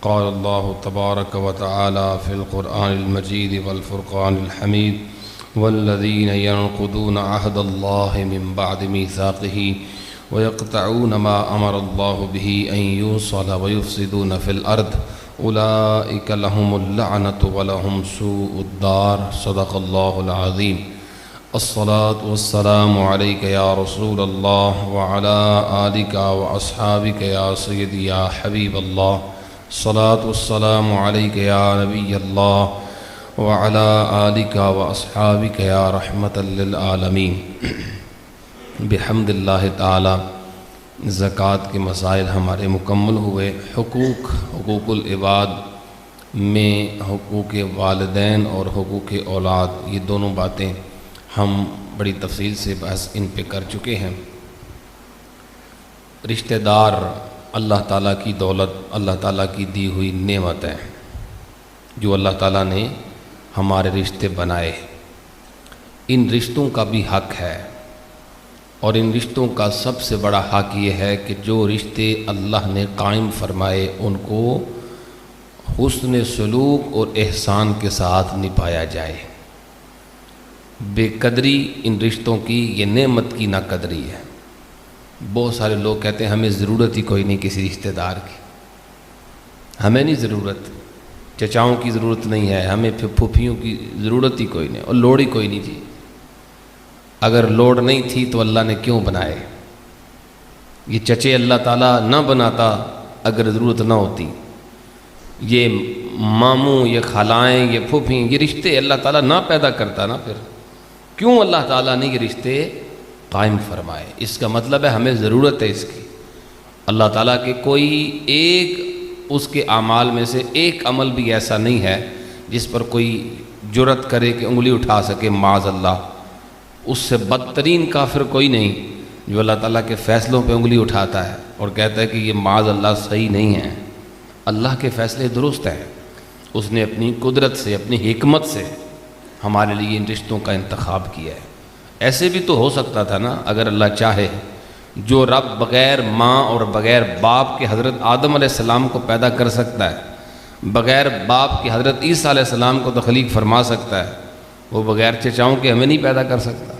قال الله تبارك وتعالى في القرآن المجيد والفرقان الحميد والذين ينقضون عهد الله من بعد ميثاقه ويقطعون ما أمر الله به أن يوصل ويفسدون في الأرض أولئك لهم اللعنة ولهم سوء الدار صدق الله العظيم. الصلاة والسلام عليك يا رسول الله وعلى آلك وأصحابك يا سيدي يا حبيب الله. الصلاة والسلام عليك يا نبي الله وعلى آلك وأصحابك يا رحمة للعالمين. بحمد اللہ تعالی زکوٰۃ کے مسائل ہمارے مکمل ہوئے. حقوق العباد میں حقوق والدین اور حقوق اولاد، یہ دونوں باتیں ہم بڑی تفصیل سے بحث ان پہ کر چکے ہیں. رشتہ دار اللہ تعالیٰ کی دولت، اللہ تعالیٰ کی دی ہوئی نعمت ہے جو اللہ تعالیٰ نے ہمارے رشتے بنائے. ان رشتوں کا بھی حق ہے، اور ان رشتوں کا سب سے بڑا حق یہ ہے کہ جو رشتے اللہ نے قائم فرمائے ان کو حسن سلوک اور احسان کے ساتھ نبھایا جائے. بے قدری ان رشتوں کی یہ نعمت کی ناقدری ہے. بہت سارے لوگ کہتے ہیں ہمیں ضرورت ہی کوئی نہیں کسی رشتہ دار کی، ہمیں نہیں ضرورت، چچاؤں کی ضرورت نہیں ہے، ہمیں پھوپھیوں کی ضرورت ہی کوئی نہیں، اور لوڑ ہی کوئی نہیں تھی. اگر لوڑ نہیں تھی تو اللہ نے کیوں بنائے؟ یہ چچے اللہ تعالیٰ نہ بناتا اگر ضرورت نہ ہوتی. یہ ماموں، یہ خالائیں، یہ پھوپھیں، یہ رشتے اللہ تعالیٰ نہ پیدا کرتا نا، پھر کیوں اللہ تعالیٰ نے یہ رشتے قائم فرمائے؟ اس کا مطلب ہے ہمیں ضرورت ہے اس کی. اللہ تعالیٰ کے کوئی ایک اس کے اعمال میں سے ایک عمل بھی ایسا نہیں ہے جس پر کوئی جرت کرے کہ انگلی اٹھا سکے معاذ اللہ. اس سے بدترین کافر کوئی نہیں جو اللہ تعالیٰ کے فیصلوں پہ انگلی اٹھاتا ہے اور کہتا ہے کہ یہ معاذ اللہ صحیح نہیں ہے. اللہ کے فیصلے درست ہیں. اس نے اپنی قدرت سے، اپنی حکمت سے ہمارے لیے ان رشتوں کا انتخاب کیا ہے. ایسے بھی تو ہو سکتا تھا نا، اگر اللہ چاہے. جو رب بغیر ماں اور بغیر باپ کے حضرت آدم علیہ السلام کو پیدا کر سکتا ہے، بغیر باپ کے حضرت عیسیٰ علیہ السلام کو تخلیق فرما سکتا ہے، وہ بغیر چچاؤں کے ہمیں نہیں پیدا کر سکتا،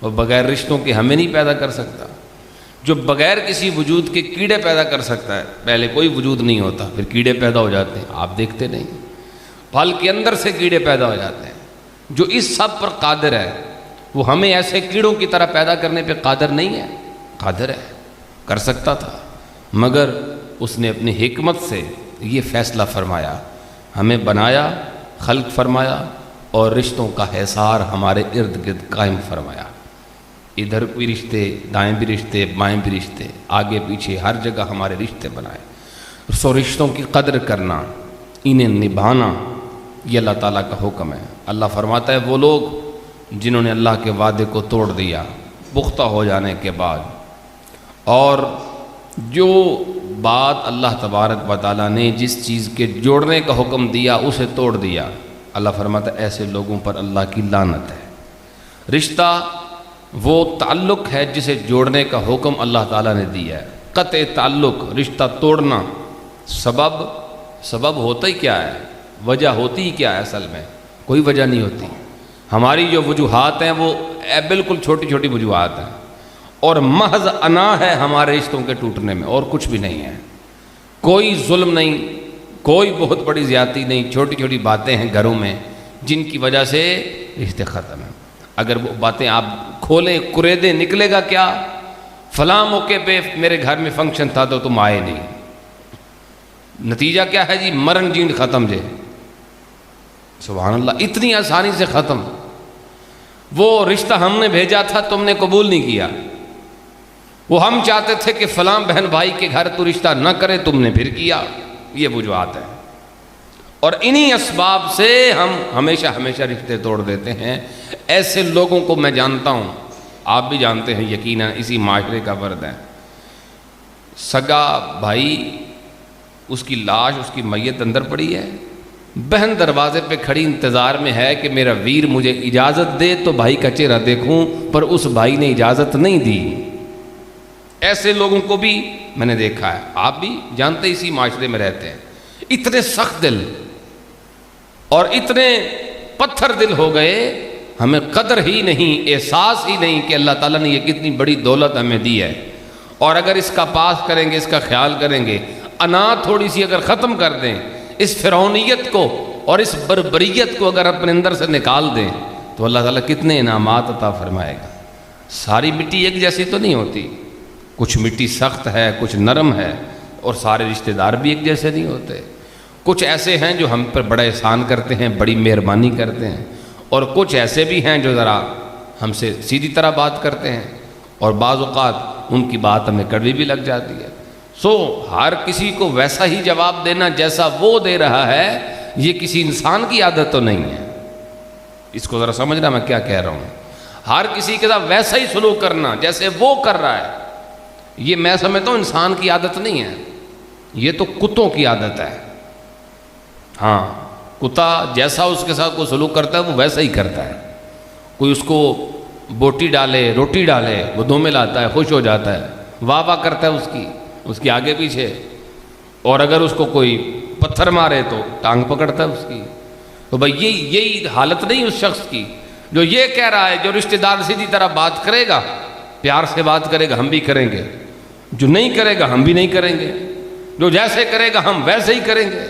وہ بغیر رشتوں کے ہمیں نہیں پیدا کر سکتا. جو بغیر کسی وجود کے کیڑے پیدا کر سکتا ہے، پہلے کوئی وجود نہیں ہوتا پھر کیڑے پیدا ہو جاتے ہیں، آپ دیکھتے نہیں، پھل کے اندر سے کیڑے پیدا ہو جاتے ہیں. جو اس سب پر قادر ہے وہ ہمیں ایسے کیڑوں کی طرح پیدا کرنے پہ قادر نہیں ہے؟ قادر ہے، کر سکتا تھا، مگر اس نے اپنی حکمت سے یہ فیصلہ فرمایا، ہمیں بنایا، خلق فرمایا اور رشتوں کا حصار ہمارے ارد گرد قائم فرمایا. ادھر کوئی رشتے، دائیں بھی رشتے، بائیں بھی رشتے، آگے پیچھے ہر جگہ ہمارے رشتے بنائے. سو رشتوں کی قدر کرنا، انہیں نبھانا، یہ اللہ تعالیٰ کا حکم ہے. اللہ فرماتا ہے وہ لوگ جنہوں نے اللہ کے وعدے کو توڑ دیا پختہ ہو جانے کے بعد، اور جو بات اللہ تبارک و تعالیٰ نے جس چیز کے جوڑنے کا حکم دیا اسے توڑ دیا، اللہ فرماتا ہے ایسے لوگوں پر اللہ کی لعنت ہے. رشتہ وہ تعلق ہے جسے جوڑنے کا حکم اللہ تعالیٰ نے دیا ہے. قطع تعلق، رشتہ توڑنا، سبب ہوتا ہی کیا ہے؟ وجہ ہوتی ہی کیا ہے؟ اصل میں کوئی وجہ نہیں ہوتی. ہماری جو وجوہات ہیں وہ بالکل چھوٹی چھوٹی وجوہات ہیں، اور محض انا ہے ہمارے رشتوں کے ٹوٹنے میں، اور کچھ بھی نہیں ہے. کوئی ظلم نہیں، کوئی بہت بڑی زیادتی نہیں، چھوٹی چھوٹی باتیں ہیں گھروں میں جن کی وجہ سے رشتے ختم ہیں. اگر وہ باتیں آپ کھولیں قریدیں، نکلے گا کیا؟ فلاں موقع پہ میرے گھر میں فنکشن تھا تو تم آئے نہیں. نتیجہ کیا ہے جی؟ مرن جین ختم جے. سبحان اللہ، اتنی آسانی سے ختم. وہ رشتہ ہم نے بھیجا تھا، تم نے قبول نہیں کیا. وہ ہم چاہتے تھے کہ فلاں بہن بھائی کے گھر تو رشتہ نہ کرے، تم نے پھر کیا. یہ وجوہات ہیں، اور انہی اسباب سے ہم ہمیشہ رشتے توڑ دیتے ہیں. ایسے لوگوں کو میں جانتا ہوں، آپ بھی جانتے ہیں یقیناً، اسی معاشرے کا فرد ہے. سگا بھائی، اس کی لاش، اس کی میت اندر پڑی ہے، بہن دروازے پہ کھڑی انتظار میں ہے کہ میرا ویر مجھے اجازت دے تو بھائی کا چہرہ دیکھوں، پر اس بھائی نے اجازت نہیں دی. ایسے لوگوں کو بھی میں نے دیکھا ہے، آپ بھی جانتے اسی معاشرے میں رہتے ہیں. اتنے سخت دل اور اتنے پتھر دل ہو گئے، ہمیں قدر ہی نہیں، احساس ہی نہیں کہ اللہ تعالیٰ نے یہ کتنی بڑی دولت ہمیں دی ہے، اور اگر اس کا پاس کریں گے، اس کا خیال کریں گے، انا تھوڑی سی اگر ختم کر دیں، اس فرعونیت کو اور اس بربریت کو اگر اپنے اندر سے نکال دیں، تو اللہ تعالیٰ کتنے انعامات عطا فرمائے گا۔ ساری مٹی ایک جیسی تو نہیں ہوتی، کچھ مٹی سخت ہے، کچھ نرم ہے، اور سارے رشتہ دار بھی ایک جیسے نہیں ہوتے۔ کچھ ایسے ہیں جو ہم پر بڑا احسان کرتے ہیں، بڑی مہربانی کرتے ہیں، اور کچھ ایسے بھی ہیں جو ذرا ہم سے سیدھی طرح بات کرتے ہیں، اور بعض اوقات ان کی بات ہمیں کڑوی بھی لگ جاتی ہے۔ ہر کسی کو ویسا ہی جواب دینا جیسا وہ دے رہا ہے، یہ کسی انسان کی عادت تو نہیں ہے۔ اس کو ذرا سمجھنا میں کیا کہہ رہا ہوں۔ ہر کسی کے ساتھ ویسا ہی سلوک کرنا جیسے وہ کر رہا ہے، یہ میں سمجھتا ہوں انسان کی عادت نہیں ہے، یہ تو کتوں کی عادت ہے۔ ہاں، کتا جیسا اس کے ساتھ کوئی سلوک کرتا ہے وہ ویسا ہی کرتا ہے۔ کوئی اس کو بوٹی ڈالے، روٹی ڈالے، وہ دو میں لاتا ہے، خوش ہو جاتا ہے، واہ واہ کرتا ہے اس کی آگے پیچھے، اور اگر اس کو کوئی پتھر مارے تو ٹانگ پکڑتا ہے اس کی۔ تو بھائی یہی حالت نہیں اس شخص کی جو یہ کہہ رہا ہے، جو رشتہ دار سیدھی طرح بات کرے گا، پیار سے بات کرے گا، ہم بھی کریں گے، جو نہیں کرے گا ہم بھی نہیں کریں گے، جو جیسے کرے گا ہم ویسے ہی کریں گے۔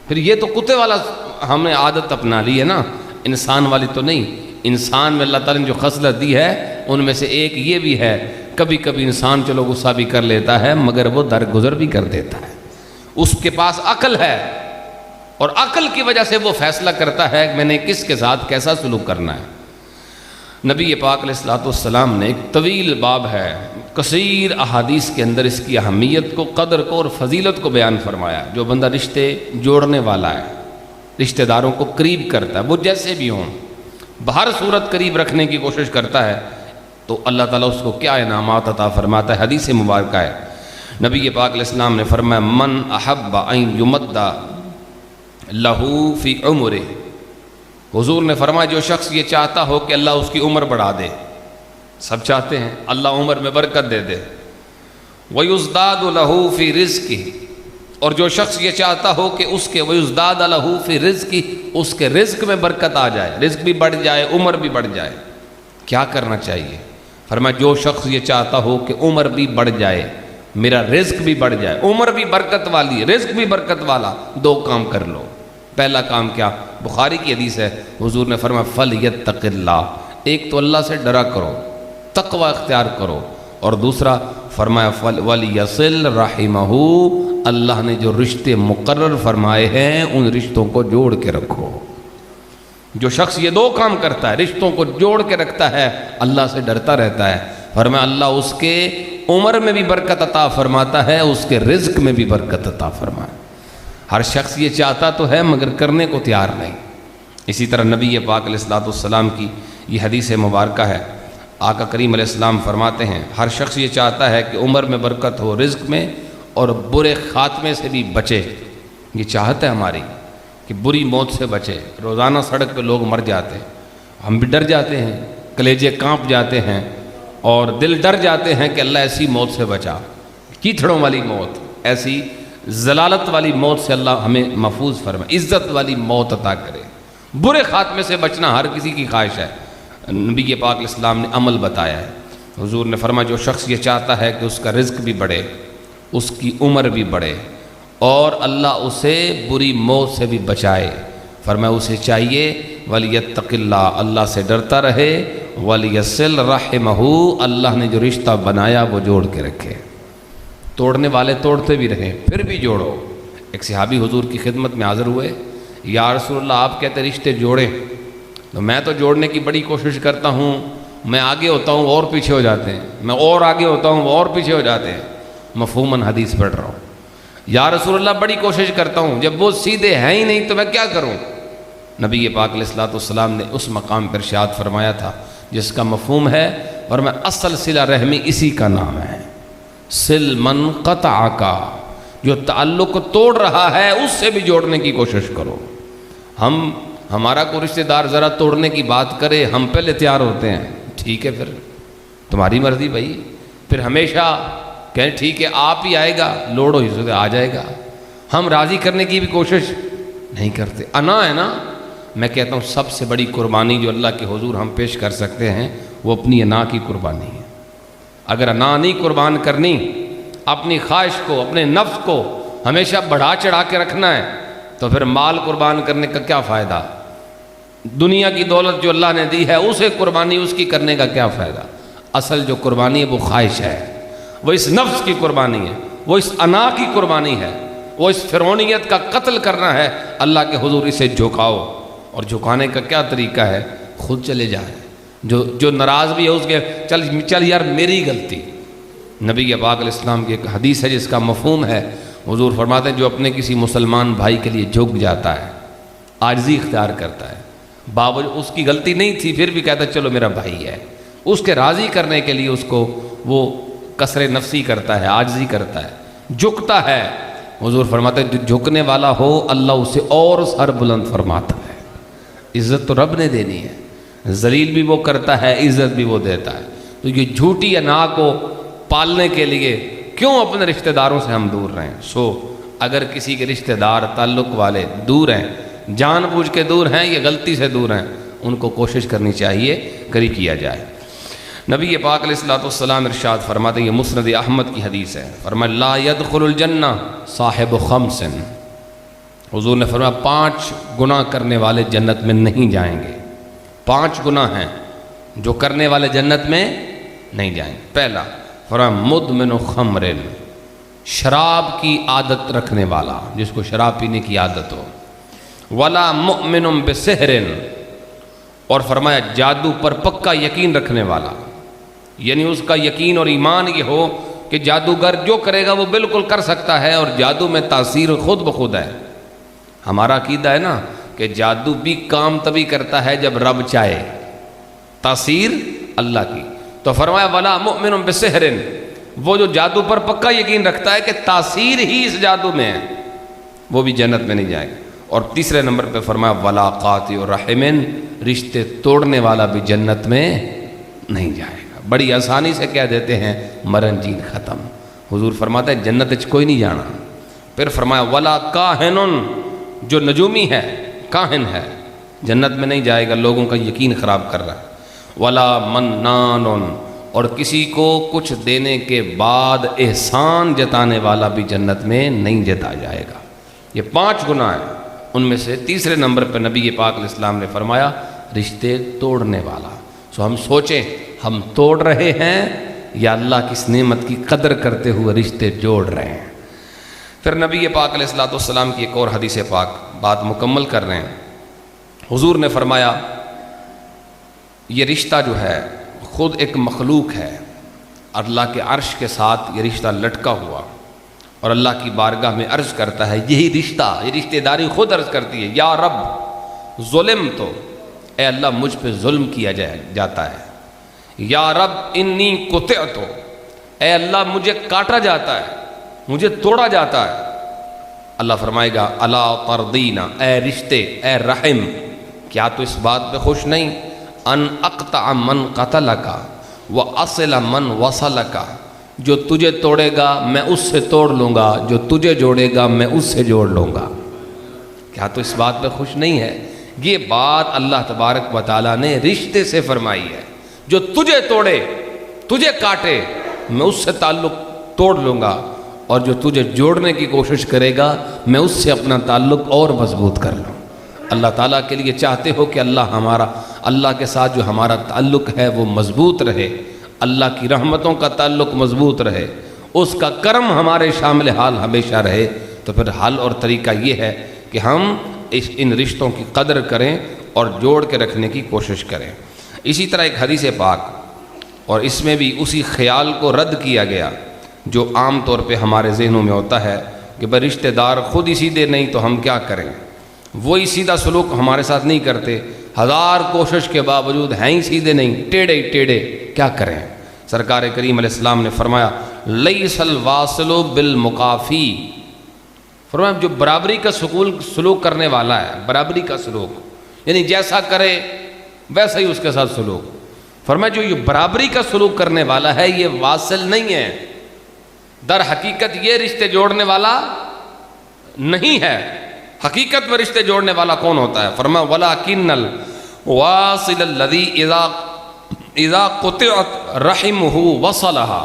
پھر یہ تو کتے والا ہم نے عادت اپنا لی ہے نا، انسان والی تو نہیں۔ انسان میں اللہ تعالیٰ نے جو خصلت دی ہے ان میں سے ایک یہ بھی ہے، کبھی کبھی انسان چلو غصہ بھی کر لیتا ہے مگر وہ درگزر بھی کر دیتا ہے۔ اس کے پاس عقل ہے، اور عقل کی وجہ سے وہ فیصلہ کرتا ہے کہ میں نے کس کے ساتھ کیسا سلوک کرنا ہے۔ نبی پاک علیہ الصلوۃ والسلام نے ایک طویل باب ہے، کثیر احادیث کے اندر اس کی اہمیت کو، قدر کو اور فضیلت کو بیان فرمایا۔ جو بندہ رشتے جوڑنے والا ہے، رشتہ داروں کو قریب کرتا ہے، وہ جیسے بھی ہوں، بہر صورت قریب رکھنے کی کوشش کرتا ہے، تو اللہ تعالیٰ اس کو کیا انعامات عطا فرماتا ہے۔ حدیث مبارکہ ہے، نبی پاک علیہ السلام نے فرمایا، من احب ان یمد لہو فی عمرہ، حضور نے فرمایا جو شخص یہ چاہتا ہو کہ اللہ اس کی عمر بڑھا دے، سب چاہتے ہیں اللہ عمر میں برکت دے دے، وَيُزْدَادُ لَهُ فِي رِزْقِهِ، اور جو شخص یہ چاہتا ہو کہ اس کے وَيُزْدَادَ لَهُ فِي رِزْقِهِ، اس کے رزق میں برکت آ جائے، رزق بھی بڑھ جائے، عمر بھی بڑھ جائے، کیا کرنا چاہیے؟ فرمایا جو شخص یہ چاہتا ہو کہ عمر بھی بڑھ جائے، میرا رزق بھی بڑھ جائے، عمر بھی برکت والی، رزق بھی برکت والا، دو کام کر لو۔ پہلا کام کیا؟ بخاری کی حدیث ہے، حضور نے فرمایا فَلْيَتَّقِ اللَّهِ، ایک تو اللہ سے ڈرا کرو، تقوی اختیار کرو، اور دوسرا فرمایا وَلْيَصِلْ رَحِمَهُ، اللہ نے جو رشتے مقرر فرمائے ہیں ان رشتوں کو جوڑ کے رکھو۔ جو شخص یہ دو کام کرتا ہے، رشتوں کو جوڑ کے رکھتا ہے، اللہ سے ڈرتا رہتا ہے، فرمایا اللہ اس کے عمر میں بھی برکت عطا فرماتا ہے، اس کے رزق میں بھی برکت عطا فرماتا ہے۔ ہر شخص یہ چاہتا تو ہے مگر کرنے کو تیار نہیں۔ اسی طرح نبی پاک علیہ الصلوۃ والسلام کی یہ حدیث مبارکہ ہے، آقا کریم علیہ السلام فرماتے ہیں ہر شخص یہ چاہتا ہے کہ عمر میں برکت ہو، رزق میں، اور برے خاتمے سے بھی بچے۔ یہ چاہت ہے ہماری کہ بری موت سے بچے۔ روزانہ سڑک پہ لوگ مر جاتے ہیں، ہم بھی ڈر جاتے ہیں، کلیجے کانپ جاتے ہیں، اور دل ڈر جاتے ہیں کہ اللہ ایسی موت سے بچا، کیچڑوں والی موت، ایسی ضلالت والی موت سے اللہ ہمیں محفوظ فرمائے، عزت والی موت عطا کرے۔ برے خاتمے سے بچنا ہر کسی کی خواہش ہے۔ نبی پاک علیہ السلام نے عمل بتایا ہے، حضور نے فرمایا جو شخص یہ چاہتا ہے کہ اس کا رزق بھی بڑھے، اس کی عمر بھی بڑھے، اور اللہ اسے بری موت سے بھی بچائے، فرمایا اسے چاہیے وَلْيَتَّقِ اللَّهَ، اللہ سے ڈرتا رہے، وَلْيَصِلْ رَحِمَهُ، اللہ نے جو رشتہ بنایا وہ جوڑ کے رکھے۔ توڑنے والے توڑتے بھی رہیں، پھر بھی جوڑو۔ ایک صحابی حضور کی خدمت میں حاضر ہوئے، یا رسول اللہ آپ کہتے رشتے جوڑیں، تو میں تو جوڑنے کی بڑی کوشش کرتا ہوں، میں آگے ہوتا ہوں اور پیچھے ہو جاتے ہیں، میں اور آگے ہوتا ہوں وہ اور پیچھے ہو جاتے ہیں، مفہوماً حدیث پڑھ رہا ہوں۔ یا رسول اللہ بڑی کوشش کرتا ہوں، جب وہ سیدھے ہیں ہی نہیں تو میں کیا کروں؟ نبی پاک علیہ الصلوۃ والسلام نے اس مقام پر ارشاد فرمایا تھا جس کا مفہوم ہے، اور میں اصل صلہ رحمی اسی کا نام ہے، سل من قطعک، جو تعلق توڑ رہا ہے اس سے بھی جوڑنے کی کوشش کرو۔ ہمارا کوئی رشتہ دار ذرا توڑنے کی بات کرے، ہم پہلے تیار ہوتے ہیں، ٹھیک ہے پھر تمہاری مرضی بھائی، پھر ہمیشہ کہیں ٹھیک ہے آپ ہی آئے گا، لوڑو ہی سے آ جائے گا، ہم راضی کرنے کی بھی کوشش نہیں کرتے۔ انا ہے نا، میں کہتا ہوں سب سے بڑی قربانی جو اللہ کے حضور ہم پیش کر سکتے ہیں وہ اپنی انا کی قربانی ہے۔ اگر انا نہیں قربان کرنی، اپنی خواہش کو، اپنے نفس کو ہمیشہ بڑھا چڑھا کے رکھنا ہے، تو پھر مال قربان کرنے کا کیا فائدہ؟ دنیا کی دولت جو اللہ نے دی ہے اسے قربانی اس کی کرنے کا کیا فائدہ؟ اصل جو قربانی ہے وہ خواہش ہے، وہ اس نفس کی قربانی ہے، وہ اس انا کی قربانی ہے، وہ اس فرعونیت کا قتل کرنا ہے۔ اللہ کے حضور اسے جھکاؤ، اور جھکانے کا کیا طریقہ ہے؟ خود چلے جائے، جو ناراض بھی ہے اس کے چل یار میری غلطی۔ نبی پاک علیہ السلام کی ایک حدیث ہے جس کا مفہوم ہے، حضور فرماتے ہیں جو اپنے کسی مسلمان بھائی کے لیے جھک جاتا ہے، عاجزی اختیار کرتا ہے، باوجود اس کی غلطی نہیں تھی پھر بھی کہتا ہے چلو میرا بھائی ہے، اس کے راضی کرنے کے لیے اس کو وہ کسر نفسی کرتا ہے، عاجزی کرتا ہے، جھکتا ہے۔ حضور فرماتے ہیں جو جھکنے والا ہو اللہ اسے اور سر بلند فرماتا ہے۔ عزت تو رب نے دینی ہے، ذلیل بھی وہ کرتا ہے، عزت بھی وہ دیتا ہے۔ تو یہ جھوٹی انا کو پالنے کے لیے کیوں اپنے رشتہ داروں سے ہم دور رہیں؟ اگر کسی کے رشتہ دار تعلق والے دور ہیں، جان بوجھ کے دور ہیں یا غلطی سے دور ہیں، ان کو کوشش کرنی چاہیے قریب کیا جائے۔ نبی پاک علیہ الصلوۃ والسلام ارشاد فرماتے ہیں، یہ مسند احمد کی حدیث ہے، فرمایا لا يدخل الجنہ صاحب خمس، حضور نے فرمایا 5 گناہ کرنے والے جنت میں نہیں جائیں گے۔ 5 گناہ ہیں جو کرنے والے جنت میں نہیں جائیں گے۔ پہلا فرمایا مدمن خمر، شراب کی عادت رکھنے والا، جس کو شراب پینے کی عادت ہو۔ ولا مؤمن بسحر، اور فرمایا جادو پر پکا یقین رکھنے والا، یعنی اس کا یقین اور ایمان یہ ہو کہ جادوگر جو کرے گا وہ بالکل کر سکتا ہے، اور جادو میں تاثیر خود بخود ہے۔ ہمارا عقیدہ ہے نا کہ جادو بھی کام تبھی کرتا ہے جب رب چاہے، تاثیر اللہ کی۔ تو فرمایا ولا مؤمن بسحر، وہ جو جادو پر پکا یقین رکھتا ہے کہ تاثیر ہی اس جادو میں ہے، وہ بھی جنت میں نہیں جائے گا۔ اور تیسرے نمبر پہ فرمایا ولا قاطع الرحم، رشتے توڑنے والا بھی جنت میں نہیں جائے گا۔ بڑی آسانی سے کہہ دیتے ہیں مرن جین ختم، حضور فرماتے ہیں جنت اچ کوئی نہیں جانا۔ پھر فرمایا ولا کاہن، جو نجومی ہے، کاہن ہے، جنت میں نہیں جائے گا، لوگوں کا یقین خراب کر رہا ہے۔ ولا منان، اور کسی کو کچھ دینے کے بعد احسان جتانے والا بھی جنت میں نہیں جتا جائے گا۔ یہ 5 گناہ ہیں، ان میں سے تیسرے نمبر پر نبی پاک علیہ السلام نے فرمایا رشتے توڑنے والا۔ ہم سوچیں ہم توڑ رہے ہیں یا اللہ کی اس نعمت کی قدر کرتے ہوئے رشتے جوڑ رہے ہیں؟ پھر نبی پاک علیہ الصلوۃ والسلام کی ایک اور حدیث پاک بات مکمل کر رہے ہیں۔ حضور نے فرمایا یہ رشتہ جو ہے خود ایک مخلوق ہے، اللہ کے عرش کے ساتھ یہ رشتہ لٹکا ہوا، اور اللہ کی بارگاہ میں عرض کرتا ہے یہی رشتہ، یہ رشتہ داری خود عرض کرتی ہے یا رب ظلم تو، اے اللہ مجھ پہ ظلم کیا جاتا ہے، یا رب انی قطعت، اے اللہ مجھے کاٹا جاتا ہے، مجھے توڑا جاتا ہے۔ اللہ فرمائے گا الا ترضینا، اے رشتے، اے رحم، کیا تو اس بات پہ خوش نہیں؟ ان اقطع من قتلک واصل من وصلک، جو تجھے توڑے گا میں اس سے توڑ لوں گا، جو تجھے جوڑے گا میں اس سے جوڑ لوں گا۔ کیا تو اس بات پہ خوش نہیں ہے؟ یہ بات اللہ تبارک و تعالیٰ نے رشتے سے فرمائی ہے، جو تجھے توڑے، تجھے کاٹے، میں اس سے تعلق توڑ لوں گا، اور جو تجھے جوڑنے کی کوشش کرے گا میں اس سے اپنا تعلق اور مضبوط کر لوں۔ اللہ تعالیٰ کے لیے چاہتے ہو کہ اللہ کے ساتھ جو ہمارا تعلق ہے وہ مضبوط رہے، اللہ کی رحمتوں کا تعلق مضبوط رہے، اس کا کرم ہمارے شامل حال ہمیشہ رہے، تو پھر حل اور طریقہ یہ ہے کہ ہم ان رشتوں کی قدر کریں اور جوڑ کے رکھنے کی کوشش کریں۔ اسی طرح ایک حدیث پاک، اور اس میں بھی اسی خیال کو رد کیا گیا جو عام طور پہ ہمارے ذہنوں میں ہوتا ہے کہ بھئی رشتہ دار خود ہی سیدھے نہیں تو ہم کیا کریں، وہی سیدھا سلوک ہمارے ساتھ نہیں کرتے، 1000 کوشش کے باوجود ہیں ہی سیدھے نہیں، ٹیڑے ہی ٹیڑے، کیا کریں؟ سرکار کریم علیہ السلام نے فرمایا لیس الواصل بالمقافی، فرمایا جو برابری کا سلوک کرنے والا ہے، برابری کا سلوک یعنی جیسا کرے ویسا ہی اس کے ساتھ سلوک، فرمایا جو یہ برابری کا سلوک کرنے والا ہے یہ واصل نہیں ہے، در حقیقت یہ رشتے جوڑنے والا نہیں ہے۔ حقیقت میں رشتے جوڑنے والا کون ہوتا ہے؟ فرمایا وَلَكِنَّ الْوَاصِلَ الَّذِي اِذَا قُطِعَتْ رَحِمُهُ وَصَلَهَا۔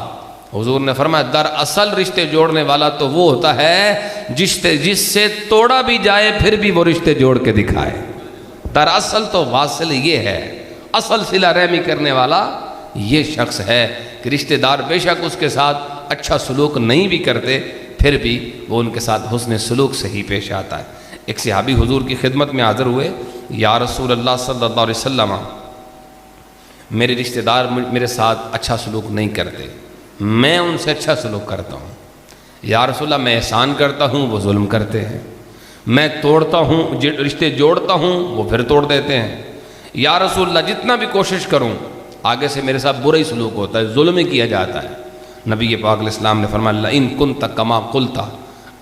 حضور نے فرمایا دراصل رشتے جوڑنے والا تو وہ ہوتا ہے جس سے توڑا بھی جائے پھر بھی وہ رشتے جوڑ کے دکھائے۔ دراصل تو واصل یہ ہے، اصل صلہ رحمی کرنے والا یہ شخص ہے کہ رشتہ دار بے شک اس کے ساتھ اچھا سلوک نہیں بھی کرتے پھر بھی وہ ان کے ساتھ حسن سلوک سے ہی پیش آتا ہے۔ ایک صحابی حضور کی خدمت میں حاضر ہوئے، یا رسول اللہ صلی اللہ علیہ وسلم میرے رشتہ دار میرے ساتھ اچھا سلوک نہیں کرتے، میں ان سے اچھا سلوک کرتا ہوں۔ یا رسول اللہ میں احسان کرتا ہوں وہ ظلم کرتے ہیں، میں توڑتا ہوں رشتے جوڑتا ہوں وہ پھر توڑ دیتے ہیں۔ یا رسول اللہ جتنا بھی کوشش کروں آگے سے میرے ساتھ برا ہی سلوک ہوتا ہے، ظلم ہی کیا جاتا ہے۔ نبی پاک علیہ السلام نے فرمایا لئن کنت کما قلت،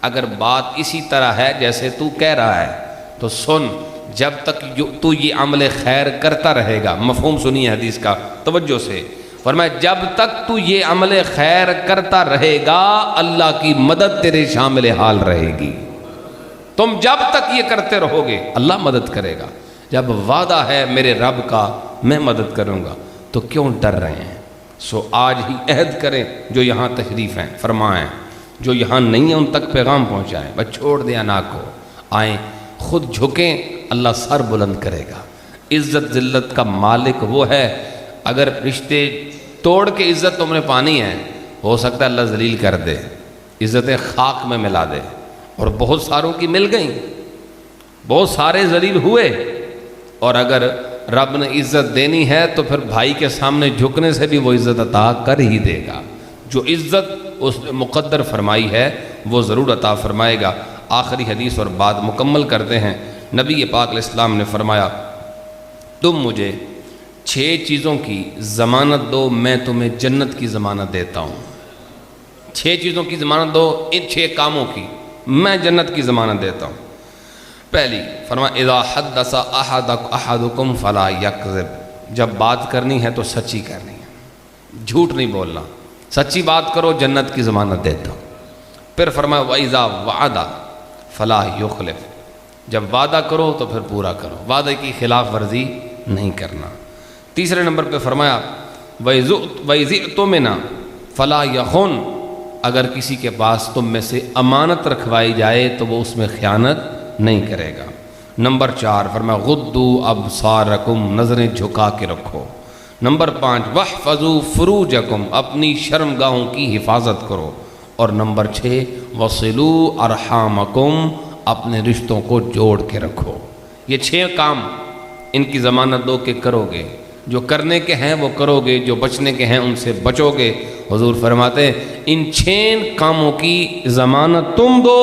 اگر بات اسی طرح ہے جیسے تو کہہ رہا ہے تو سن، جب تک تو یہ عمل خیر کرتا رہے گا، مفہوم سنیے حدیث کا توجہ سے، فرمایا جب تک تو یہ عمل خیر کرتا رہے گا اللہ کی مدد تیرے شامل حال رہے گی۔ تم جب تک یہ کرتے رہو گے اللہ مدد کرے گا۔ جب وعدہ ہے میرے رب کا میں مدد کروں گا تو کیوں ڈر رہے ہیں؟ سو آج ہی عہد کریں، جو یہاں تشریف ہیں فرمائیں، جو یہاں نہیں ہیں ان تک پیغام پہنچائیں، بس چھوڑ دیں انا کو، آئیں خود جھکیں، اللہ سر بلند کرے گا۔ عزت ذلت کا مالک وہ ہے، اگر رشتے توڑ کے عزت تم نے پانی ہے ہو سکتا ہے اللہ ذلیل کر دے، عزتیں خاک میں ملا دے، اور بہت ساروں کی مل گئیں، بہت سارے ذلیل ہوئے، اور اگر رب نے عزت دینی ہے تو پھر بھائی کے سامنے جھکنے سے بھی وہ عزت عطا کر ہی دے گا۔ جو عزت اس نے مقدر فرمائی ہے وہ ضرور عطا فرمائے گا۔ آخری حدیث اور بات مکمل کرتے ہیں۔ نبی پاک علیہ السلام نے فرمایا تم مجھے 6 چیزوں کی ضمانت دو میں تمہیں جنت کی ضمانت دیتا ہوں۔ 6 چیزوں کی ضمانت دو، ان 6 کاموں کی میں جنت کی ضمانت دیتا ہوں۔ پہلی فرمایا اذا حدث احدکم فلا یکذب، جب بات کرنی ہے تو سچی کرنی ہے، جھوٹ نہیں بولنا، سچی بات کرو جنت کی ضمانت دیتا ہوں۔ پھر فرمایا واذا وعد فلا یخلف، جب وعدہ کرو تو پھر پورا کرو، وعدے کی خلاف ورزی نہیں کرنا۔ تیسرے نمبر پہ فرمایا وَإِذِ اؤْتُمِنَ فَلَا يَخُنْ، اگر کسی کے پاس تم میں سے امانت رکھوائی جائے تو وہ اس میں خیانت نہیں کرے گا۔ نمبر 4 فرمایا غُضُّوا أَبْصَارَكُمْ، نظریں جھکا کے رکھو۔ نمبر 5 وَاحْفَظُوا فُرُوجَكُمْ، اپنی شرمگاہوں کی حفاظت کرو۔ اور نمبر 6 وَصِلُوا أَرْحَامَكُمْ، اپنے رشتوں کو جوڑ کے رکھو۔ یہ 6 کام ان کی ضمانت دو کہ کرو گے، جو کرنے کے ہیں وہ کرو گے، جو بچنے کے ہیں ان سے بچو گے۔ حضور فرماتے ہیں ان 6 کاموں کی ضمانت تم دو،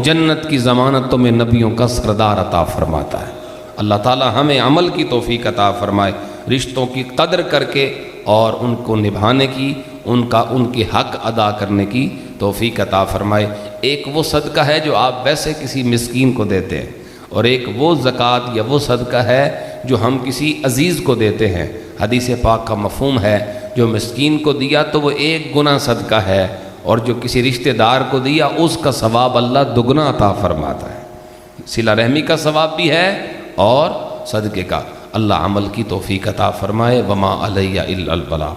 جنت کی ضمانت تمہیں نبیوں کا سردار عطا فرماتا ہے۔ اللہ تعالی ہمیں عمل کی توفیق عطا فرمائے، رشتوں کی قدر کر کے اور ان کو نبھانے کی، ان کے حق ادا کرنے کی توفیق عطا فرمائے۔ ایک وہ صدقہ ہے جو آپ ویسے کسی مسکین کو دیتے ہیں، اور ایک وہ زکوٰۃ یا وہ صدقہ ہے جو ہم کسی عزیز کو دیتے ہیں۔ حدیث پاک کا مفہوم ہے جو مسکین کو دیا تو وہ 1 گنا صدقہ ہے، اور جو کسی رشتہ دار کو دیا اس کا ثواب اللہ دگنا عطا فرماتا ہے۔ صلہ رحمی کا ثواب بھی ہے اور صدقے کا۔ اللہ عمل کی توفیق عطا فرمائے۔ وما علیہ الا البلاغ۔